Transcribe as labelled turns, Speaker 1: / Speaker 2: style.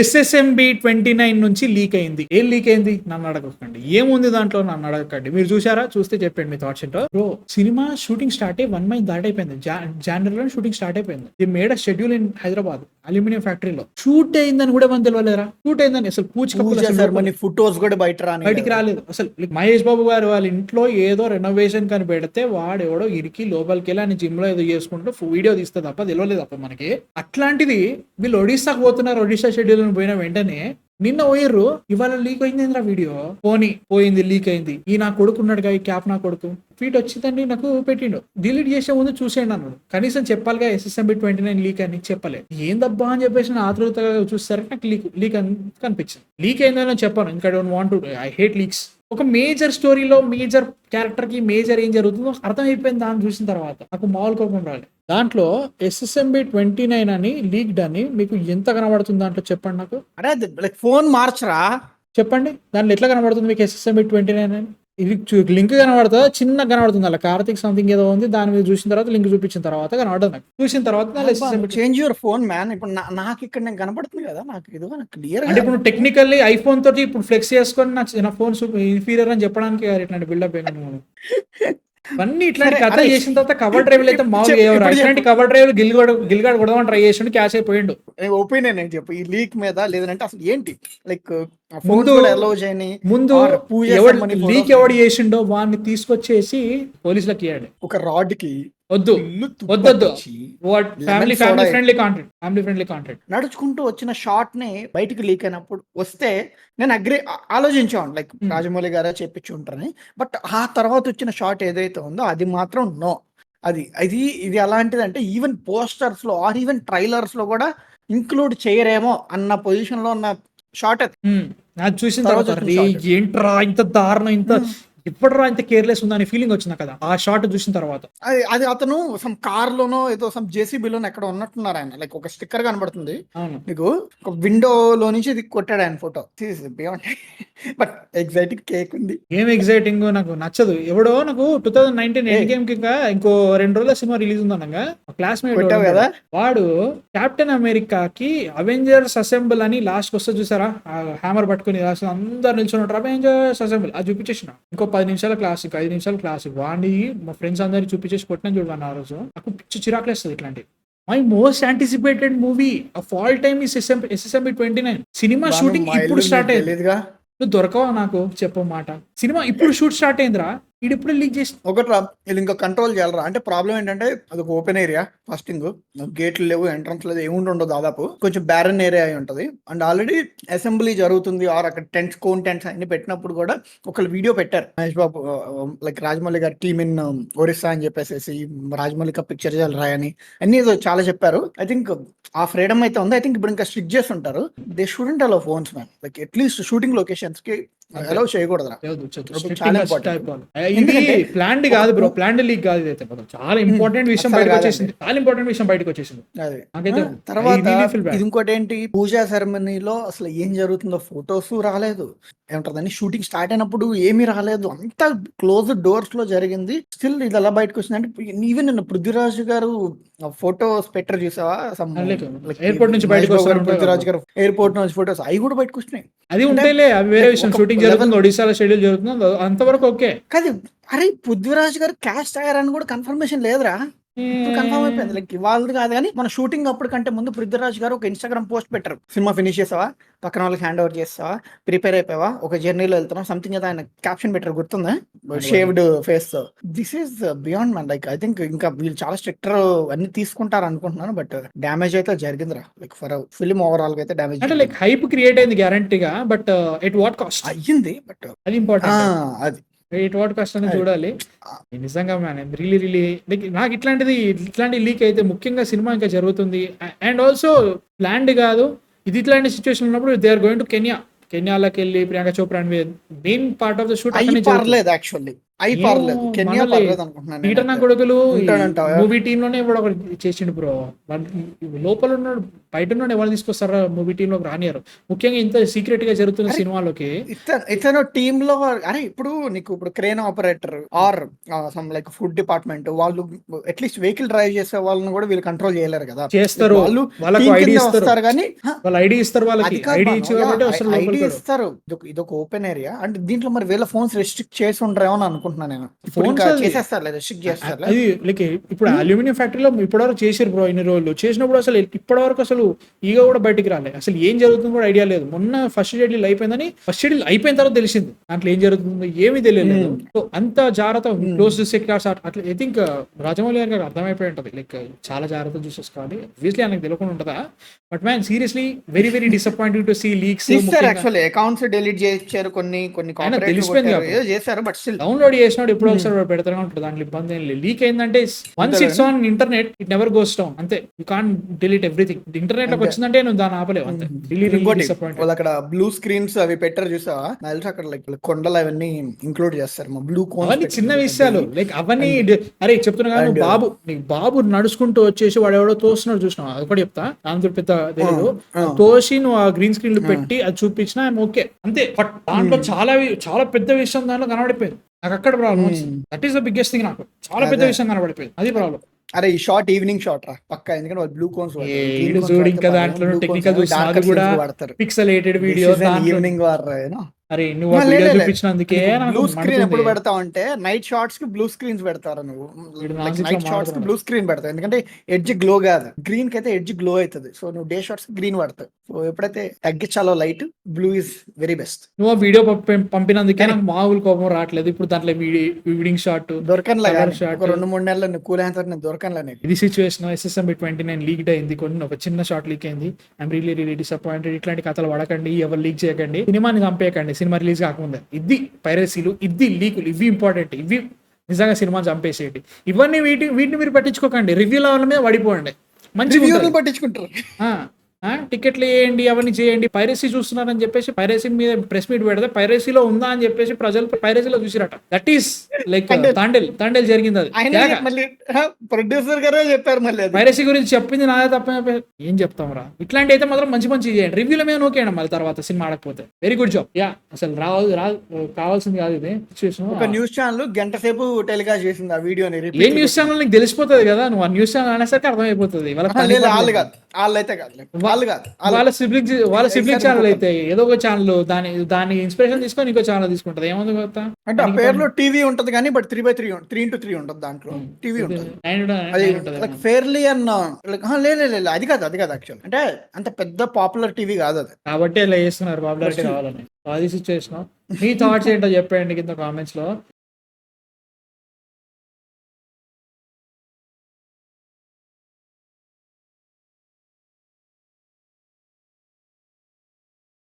Speaker 1: SSMB 29 నుంచి leak అయింది. ఏం లీక్ అయింది? నన్ను అడగకండి. ఏముంది దాంట్లో? నన్ను అడగకండి. మీరు చూసారా? చూస్తే చెప్పండి మీ థాట్స్ ఏంటో. బ్రో, సినిమా షూటింగ్ స్టార్ట్ అయ్యి 1 మంత్ దాటైపోయింది. జనవరిలో షూటింగ్ స్టార్ట్ అయిపోయింది. The made a schedule in Hyderabad aluminium ఫ్యాక్టరీలో. షూట్ అయిందని కూడా మనం తెలియలేరా? షూట్ అయిందని అసలు
Speaker 2: ఫోటోస్ కూడా
Speaker 1: బయటికి రాలేదు. అసలు మహేష్ బాబు గారు వాళ్ళ ఇంట్లో ఏదో రెనోవేషన్ కని పెడితే వాడు ఎవడో ఇరికి లోపలికి వెళ్ళి ఆయన జిమ్ లో ఏదో చేసుకుంటూ వీడియో తీస్తే తప్ప తెలియలేదు తప్ప మనకి. అట్లాంటిది వీళ్ళు ఒడిశాకు పోతున్నారు. ఒడిశా షెడ్యూల్ పోయిన వెంటనే నిన్న పోయిర్రు, ఇవాళ లీక్ అయింది వీడియో. పోయింది, లీక్ అయింది. ఈ నా కొడుకు ఉన్నాడు ఈ క్యాప్ నా కొడుకు ట్వీట్ వచ్చిందండి, నాకు పెట్టిండు. డిలీట్ చేసే ముందు చూసేయండి అన్నాడు. కనీసం చెప్పాలిగా ఎస్ఎస్ఎంబి 29 లీక్ అని చెప్పలేదు. ఏందబ్బా అని చెప్పేసి నా ఆతృతగా చూస్తారంటే నాకు లీక్ అని కనిపించింది. లీక్ అయిందని చెప్పాను. ఇంకా don't want to, I hate leaks. ఒక మేజర్ స్టోరీలో మేజర్ క్యారెక్టర్ కి మేజర్ ఏం జరుగుతుందో అర్థమైపోయింది దాన్ని చూసిన తర్వాత. నాకు మామూలు కోపం రాలేదు. దాంట్లో ఎస్ఎస్ఎంబి 29 అని లీక్డ్ అని మీకు ఎంత కనబడుతుంది దాంట్లో చెప్పండి నాకు.
Speaker 2: అరే ఫోన్ మార్చరా
Speaker 1: చెప్పండి, దాంట్లో ఎట్లా కనబడుతుంది మీకు ఎస్ఎస్ఎంబి 29 అని? ఇది లింక్ కనబడుతుందా? చిన్న కనబడుతుంది. అలా కార్తిక్ సంథింగ్ ఏదో ఉంది, దాని మీద చూసిన తర్వాత లింక్ చూపించిన తర్వాత కనబడదు. నాకు చూసిన తర్వాత
Speaker 2: చేంజ్ యువర్ ఫోన్ మ్యాన్. ఇప్పుడు నాకు ఇక్కడ నేను కనబడుతుంది కదా, నాకు ఇది క్లియర్.
Speaker 1: అంటే ఇప్పుడు టెక్నికల్లీ ఐఫోన్ తోటి ఇప్పుడు ఫ్లెక్స్ చేసుకొని నా ఫోన్ ఇన్ఫీరియర్ అని చెప్పడానికి ఇట్లాంటి బిల్డప్ అయినా అన్ని ఇట్లాంటి కథ చేసిన తర్వాత కవర్ డ్రైవ్ అయితే మామూలుగా ఇట్లాంటి కవర్ డ్రైవ్ గిల్గాడు కొడదామని ట్రై చేసిండు, క్యాష్ అయిపోయిండు.
Speaker 2: ఒపీనియన్ ఏంటి చెప్పు ఈ లీక్ మీద? లేదంటే అసలు ఏంటి లైక్
Speaker 1: ముందు లీక్ ఎవడు చేసిండో వాడిని తీసుకొచ్చేసి పోలీసులకు ఇయ్యాడు.
Speaker 2: ఒక రాడ్ కి
Speaker 1: వద్దు ఫ్యామిలీ ఫ్రెండ్లీ కాంటెంట్
Speaker 2: నడుచుకుంటూ వచ్చిన షార్ట్ ని బయటికి లీక్ అయినప్పుడు వస్తే నేను ఆలోచించాను లైక్ రాజమౌళి గారే చెప్పించి ఉంటారని. బట్ ఆ తర్వాత వచ్చిన షార్ట్ ఏదైతే ఉందో అది మాత్రం నో. ఇది అలాంటిది అంటే ఈవెన్ పోస్టర్స్ లో ఆర్ ఈవెన్ ట్రైలర్స్ లో కూడా ఇంక్లూడ్ చేయరేమో అన్న పొజిషన్ లో ఉన్న షార్ట్ అది.
Speaker 1: అది చూసిన తర్వాత ఏంట్రా ఇంత దారుణం, ఇప్పటిరా ఇంత కేర్లెస్ ఉందని ఫీలింగ్ వచ్చింది కదా ఆ షార్ట్ చూసిన తర్వాత.
Speaker 2: అది అతను సమ్ కార్ లోనో ఏదో సమ్ జేసీబీలోనో ఎక్కడ ఉన్నట్టున్నారు ఆయన. లైక్ ఒక స్టిక్కర్ కనబడుతుంది నీకు, ఒక విండోలో నుంచి ఇది కొట్టాడు ఆయన ఫోటో తీసి. బట్ ఎగ్జైటింగ్ కేక్ ఉంది.
Speaker 1: ఏం ఎగ్జైటింగ్ నాకు నచ్చదు. ఎవడో నాకు 2019 ఎండ్ గేమ్ కి ఇంకో 2 రోజుల సినిమా రిలీజ్ ఉందనగా క్లాస్మేట్
Speaker 2: కదా
Speaker 1: వాడు కెప్టెన్ అమెరికాకి అవెంజర్స్ అసెంబుల్ అని లాస్ట్ వస్తే చూసారా, హ్యామర్ పట్టుకుని అందరు నిల్చున్నట్టు అవెంజర్స్ అసెంబుల్ అది చూపించేసిన. ఇంకో 10 నిమిషాల క్లాసిక్, 5 నిమిషాల క్లాసిక్ వాడిని మా ఫ్రెండ్స్ అందరికి చూపించేసి కొట్టిన చూడమని ఆ రోజు. నాకు పిచ్చి చిరాకులేస్తుంది ఇట్లాంటి. My most anticipated movie of all time is SSMB 29. Cinema shooting ఇప్పుడు స్టార్ట్ అయింది. నువ్వు దొరకవా నాకు చెప్పు మాట. సినిమా ఇప్పుడు షూట్ స్టార్ట్ అయిందిరా, ఇది ఇప్పుడు లీక్ చేసి
Speaker 2: ఒకట్రా ఇది ఇంకా కంట్రోల్ చేయాలరా. అంటే ప్రాబ్లం ఏంటంటే అది ఓపెన్ ఏరియా, ఫస్టింగ్ గేట్లు లేవు, ఎంట్రన్స్ లేదు, ఏముండవు దాదాపు. కొంచెం బ్యారన్ ఏరియా అయి ఉంటది. అండ్ ఆల్రెడీ అసెంబ్లీ జరుగుతుంది ఆర్ అక్కడ టెంట్స్, కోన్ టెంట్స్ అన్ని పెట్టినప్పుడు కూడా ఒకళ్ళు వీడియో పెట్టారు. మహేష్ బాబు లైక్ రాజమౌళి గారి టీమ్ ఇన్ ఒరిస్సా అని చెప్పేసి రాజమౌళి పిక్చర్ చేయాలి రాయని అన్ని చాలా చెప్పారు. ఐ థింక్ ఆ ఫ్రీడమ్ అయితే ఉంది. ఐ థింక్ ఇప్పుడు ఇంకా స్ట్రిక్ట్ చేసి ఉంటారు. They shouldn't allow phones man. Like at least shooting locations కి అలౌ చేయకూడదురా.
Speaker 1: ప్లాన్డ్ కాదు బ్రో, ప్లాన్డ్ లీక్ కాదు. ఇదైతే చాలా ఇంపార్టెంట్ విషయం బయటకు వచ్చేసింది. చాలా ఇంపార్టెంట్ విషయం బయటకు వచ్చేసింది.
Speaker 2: తర్వాత ఇంకోటి ఏంటి, పూజా సెరమనీలో అసలు ఏం జరుగుతుందో ఫొటోస్ రాలేదు. ఏమంటారు షూటింగ్ స్టార్ట్ అయినప్పుడు ఏమీ రాలేదు. అంతా క్లోజ్ డోర్స్ లో జరిగింది. స్టిల్ ఇది ఎలా బయటకు వచ్చింది అంటే ఈవెన్ నిన్న పృథ్వీరాజ్ గారు ఫొటోస్ పెట్టరు చూసావా,
Speaker 1: ఎయిర్పోర్ట్ నుంచి
Speaker 2: పృథ్వీరాజ్ గారు ఎయిర్పోర్ట్ నుంచి ఫొటోస్ అవి కూడా బయటకు వచ్చినాయి.
Speaker 1: అది ఉంటేలే, అవి వేరే విషయం. షూటింగ్ జరుగుతుంది, ఒడిశాలో షెడ్యూల్ జరుగుతుంది, అంతవరకు ఓకే.
Speaker 2: కాదు అరే పృథ్వీరాజ్ గారు క్యాస్ట్ అయ్యారని కూడా కన్ఫర్మేషన్ లేదురా. కన్ఫర్మ్ అయిపోయింది. లైక్ ఇవాళ కాదు కానీ మన షూటింగ్ అప్పుడు కంటే ముందు పృథ్వీరాజ్ గారు ఒక ఇన్స్టాగ్రామ్ పోస్ట్ పెట్టారు. సినిమా ఫినిష్ చేసావా, పక్కన వాళ్ళకి హ్యాండ్ ఓవర్ చేస్తావా, ప్రిపేర్ అయిపోయావా, ఒక జర్నీలో వెళ్తున్నాం సంథింగ్ ఏదో ఆయన క్యాప్షన్ పెట్టారు గుర్తుందా, shaved face. This is beyond man. Like I think ఇంకా వీళ్ళు చాలా స్ట్రిక్టర్ అన్ని తీసుకుంటారు అనుకుంటున్నాను. బట్ డ్యామేజ్ అయితే జరిగిందిరా. లైక్ ఫర్ ఫిల్మ్ ఓవరాల్ గా అయితే డ్యామేజ్
Speaker 1: అంటే లైక్ హైప్ క్రియేట్ అయింది గ్యారంటీగా. బట్ ఎట్ వాట్ కాస్ట్
Speaker 2: అయ్యింది. బట్
Speaker 1: అది ఇంపార్టెంట్.
Speaker 2: అది
Speaker 1: ఎట్ వాట్ కాస్ట్ అని చూడాలి. నిజంగా మ్యాన్ రియలీ లైక్ నాకు ఇట్లాంటి లీక్ అయితే ముఖ్యంగా సినిమా ఇంకా జరుగుతుంది. అండ్ ఆల్సో ప్లాన్డ్ కాదు ఇది. ఇట్లాంటి సిచ్యువేషన్ ఉన్నప్పుడు దే ఆర్ గోయింగ్ టు కెన్యాలోకి వెళ్ళి Priyanka Chopra main part of the shoot
Speaker 2: పర్లేదు యాక్చువల్లీ. అయి
Speaker 1: ఏమో
Speaker 2: పర్లేదు, కెన్యా
Speaker 1: మనోళ్ళు
Speaker 2: పర్లేదు అనుకుంటున్నాను
Speaker 1: పీటర్ నా
Speaker 2: నేనైతే.
Speaker 1: కొడుకులు
Speaker 2: ఉంటాడంటావా?
Speaker 1: మూవీ టీమ్ లోనే ఇప్పుడు ఒకటి చేసిండు బ్రో. లోపల ఉన్నాడు, బయట ఉన్నాడు, ఎవరు తీసుకొస్తారా మూవీ టీమ్ లోకి రానియారు. ముఖ్యంగా ఇంత సీక్రెట్ గా జరుగుతున్న
Speaker 2: అరే
Speaker 1: సినిమాలోకి.
Speaker 2: ఇతను టీమ్ లో, అరే ఇప్పుడు నీకు ఇప్పుడు crane operator are some like food department వాళ్ళు అట్లీస్ట్ వెహికల్ డ్రైవ్ చేసే వాళ్ళని కూడా వీళ్ళు కంట్రోల్ చేయలేరు కదా.
Speaker 1: చేస్తారు,
Speaker 2: వాళ్ళు
Speaker 1: వాళ్ళకు
Speaker 2: టీం
Speaker 1: ఐడి
Speaker 2: కింద
Speaker 1: ఇస్తారు,
Speaker 2: వస్తారు కానీ
Speaker 1: వాళ్ళు ఐడి ఇస్తారు, వాళ్ళకి
Speaker 2: అది కాదు
Speaker 1: ఐడి
Speaker 2: బాను,
Speaker 1: ఇచ్చి కాబట్టి వస్తారు
Speaker 2: ఐడి
Speaker 1: లోపలికి.
Speaker 2: ఇస్తారు. ఇదొక ఓపెన్ ఏరియా అంటే దీంట్లో మరి వీళ్ళ ఫోన్స్ రెస్ట్రిక్ట్ చేసి ఉంటారేమో అని అనుకుంటున్నాను నేను. ఇప్పుడు
Speaker 1: ఫోన్స్
Speaker 2: ఇంకా
Speaker 1: అది
Speaker 2: చేసేస్తారు, రెస్ట్రిక్ట్ చేస్తారు.
Speaker 1: అది లైక్ ఇప్పుడు అల్యూమినియం ఫ్యాక్టరీలో ఇప్పటివరకు చేసారు బ్రో. ఇన్ని రోజులు చేసినప్పుడు అసలు ఇప్పటివరకు అసలు ఈగ కూడా బయటికి రాలేదు. అసలు ఏం జరుగుతుందో కూడా ఐడియా లేదు. మొన్న ఫస్ట్ షెడ్యూల్ అయిపోయిందని, ఫస్ట్ షెడ్యూల్ అయిపోయిన తర్వాత తెలిసింది దాంట్లో ఏం జరుగుతుందో ఏమీ తెలియలేదు. సో అంత జాగ్రత్త క్లోజ్ సెక్టార్స్ అట్లా. ఐ థింక్ రాజమౌళి గారికి అర్థమైపోయి ఉంటుంది, లైక్ చాలా జాగ్రత్త చూసేసుకోవాలి. ఆబ్వియస్లీ ఆయనకు తెలియకుండా ఉంటుందా? But man seriously very very disappointing to see leaks.
Speaker 2: తీస్తారు యాక్చువల్లీ అకౌంట్స్ డిలీట్ చేశారు, కొన్ని
Speaker 1: ఆయన తెలిసిపోయింది
Speaker 2: ఏదో చేశారు, బట్ స్టిల్
Speaker 1: డౌన్లోడ్ చేసినాడు ఎప్పుడో ఒకసారి వాడు పెడతానే ఉంటాడు. దాంట్లో ఇబ్బంది ఏం లేదు. లీక్ అయిందంటే once it's on internet it never goes down, అంతే. You can delete everything. Internet లోకి వచ్చిందంటే నువ్వు దాన్ని ఆపలేవు, అంతే. డిసప్పాయింట్.
Speaker 2: వాళ్ళు అక్కడ బ్లూ స్క్రీన్స్ అవి పెట్టారు చూసావా, నాకు తెలిసి అక్కడ లైక్ కొండలు అవన్నీ ఇంక్లూడ్ చేస్తారు, మా బ్లూ
Speaker 1: అవన్నీ చిన్న విషయాలు, లైక్ అవన్నీ అరే చెప్తున్నా కదా, నువ్వు బాబు నీకు బాబు నడుచుకుంటూ వచ్చేసి వాడు ఎవడో తోస్తున్నాడు చూసినావు, అది కూడా చెప్తా. దాంతో పెద్ద తెలియదు, తోసి నువ్వు ఆ గ్రీన్ స్క్రీన్ లో పెట్టి అది చూపించినా ఓకే, అంతే. బట్ దాంట్లో చాలా చాలా పెద్ద విషయం దాంట్లో కనబడిపోయింది. నాకు అక్కడ ప్రాబ్లం వచ్చింది. That is the biggest thing. నాకు చాలా పెద్ద విషయం కనబడిపోయింది, అది ప్రాబ్లం.
Speaker 2: అరే ఈ షార్ట్ ఈవినింగ్ షాట్ రా పక్కా, ఎందుకంటే వాళ్ళు బ్లూ కోన్స్
Speaker 1: చూడు ఇంకా దాంట్లో టెక్నికల్ చూసిన అది కూడా పిక్సెలేటెడ్ వీడియో
Speaker 2: ఈవినింగ్ వార్.
Speaker 1: అరే నువ్వు ఆ వీడియో చూపించినందుకే
Speaker 2: బ్లూ స్క్రీన్ ఎప్పుడు పెడతావు అంటే నైట్ షార్ట్స్ కి బ్లూ స్క్రీన్స్ పెడతారు నువ్వు. నైట్ షార్ట్స్ కి బ్లూ స్క్రీన్ పెడతావు ఎందుకంటే ఎడ్జ్ గ్లో కాదు, గ్రీన్ కి అయితే ఎడ్జ్ గ్లో అవుతుంది. సో నువ్వు డే షార్ట్స్ గ్రీన్ పడతావు. సో ఎప్పుడైతే తగ్గించాలో light, blue is very best.
Speaker 1: నువ్వు ఆ వీడియో పంపినందుకే నాకు మామూలు కోపం రావట్లేదు. ఇప్పుడు దాంట్లో ఈవినింగ్ షాట్
Speaker 2: దొరకనులే, ఒక 2-3 నెలలు కూల్ ఆన్సర్ నేను దొరకనులే.
Speaker 1: ఇది సిచ్యువేషన్. SSMB 29 లీక్ అయింది, కొన్ని ఒక చిన్న షార్ట్ లీక్ అయింది. I'm really really disappointed. ఇట్లాంటి కథలు పడకండి, ఎవరు లీక్ చేయకండి, సినిమాని చంపేయకండి. సినిమా రిలీజ్ కాకముందే ఇది పైరసీలు, ఇది లీకులు, ఇవి ఇంపార్టెంట్. ఇవి నిజంగా సినిమా చంపేసేయండి. ఇవన్నీ వీటిని మీరు పట్టించుకోకండి. రివ్యూల వాళ్ళ మీద పడిపోండి, మంచిగా
Speaker 2: పట్టించుకుంటారు.
Speaker 1: టికెట్లు వేయండి, అవన్నీ చేయండి. పైరసీ చూస్తున్నారని చెప్పేసి పైరసీ మీద ప్రెస్ మీట్ పెడితే పైరసీలో ఉందా అని చెప్పేసి ప్రజలు పైరసీలో చూసిరట. దట్ ఈస్ లైక్ తాండేల్ జరిగింది. అది
Speaker 2: ప్రొడ్యూసర్ గారే చెప్పారు. మళ్ళీ
Speaker 1: పైరసీ గురించి చెప్పింది నాదే తప్ప ఏం చెప్తాం రా. ఇట్లాంటి అయితే మాత్రం మంచి చేయండి. రివ్యూల మీద నోకేయండి, మళ్ళీ తర్వాత సినిమా ఆడకపోతే. Very good job. యా అసలు కావాల్సింది కాదు ఇది సిచ్యువేషన్.
Speaker 2: ఒక న్యూస్ ఛానల్ గంట సేపు టెలికాస్ట్ చేసింది ఆ వీడియోని.
Speaker 1: ఏ న్యూస్ ఛానల్ నీకు తెలిసిపోతుంది కదా, నువ్వు ఆ న్యూస్ ఛానల్ అనేసరికి అర్థమైపోతుంది.
Speaker 2: వాళ్ళైతే కాదు,
Speaker 1: వాళ్ళ సిబ్లింగ్ ఛానల్ అయితే ఏదో ఒక ఛానల్ దాని ఇన్స్పిరేషన్ తీసుకొని ఇంకో ఛానల్ తీసుకుంటది. ఏముంది కొత్త
Speaker 2: అంటే ఆ పేరులో టీవీ ఉంటది కానీ బట్ 3x3 ఉంటది, దాంట్లో టీవీ ఉంటది. ఫెయిర్లీ అన్న లేదు అది కాదు యాక్చువల్ అంటే అంత పెద్ద పాపులర్ టీవీ కాదు అది,
Speaker 1: కాబట్టి అలా చేస్తున్నారు పాపులారిటీ కావాలని. అది సిచ్యువేషన్. మీ థాట్స్ ఏంటో చెప్పండి కింద కామెంట్స్ లో.